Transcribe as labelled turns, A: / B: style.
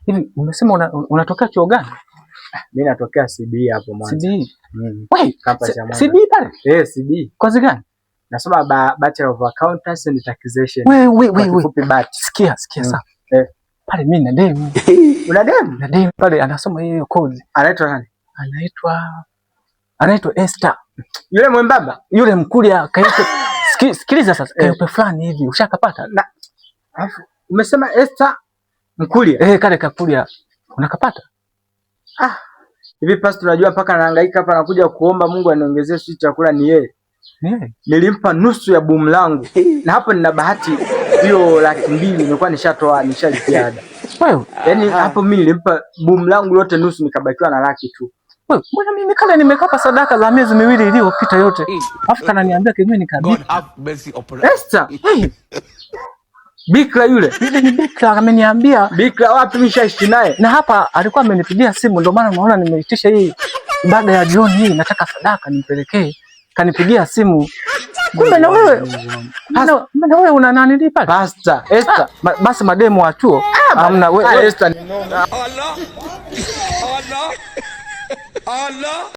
A: Hivi umesema unatokea chuo gani?
B: Mimi natokea CB hapo Mwanza.
A: CB. Wewe,
B: kampasi ya Mwanza.
A: CB pale?
B: CB.
A: Kozi gani?
B: Nasoma Bachelor of Accountancy and Taxation.
A: Wewe.
B: Fupi BAT.
A: Sikia sasa. Pale mimi na demu.
B: Una demu?
A: Na demu pale anasoma hiyo kozi.
B: Anaitwa nani?
A: Anaitwa Esther.
B: Yule mwembamba?
A: Yule mkulia kaitwa. Sikiliza sasa. Kaitwa fulani hivi. Ushakapata?
B: Alafu umesema Esther mkulia?
A: Kale kakulia. Unakapata?
B: Hivi pasi tunajua mpaka anahangaika hapa anakuja kuomba Mungu aniongezee sisi chakula ni yeye. Nilimpa nusu ya boom langu. Na hapo nina bahati hiyo 200,000 nilikuwa nishalipia ada.
A: Wewe,
B: yaani hapo mimi nilimpa boom langu lote nusu nikabakiwa na 100,000 tu.
A: Wewe, mbona mimi kale nimekapa sadaka za miezi 2 iliyopita yote. Afu kananiambia mimi nikabiki.
B: Esther. Bikra yule
A: ni bikra ameniambia.
B: Bikra wapi mishaishi naye?
A: Na hapa alikuwa amenipigia simu ndio maana naona nimeitisha hii ibada ya jioni hii nataka sadaka nimpelekee. Kanipigia simu. Kumbe na wewe una nani pale?
B: Pastor Esther.
A: Basi mademu wa chuo. Hamna wewe
B: Esther.
C: Allah.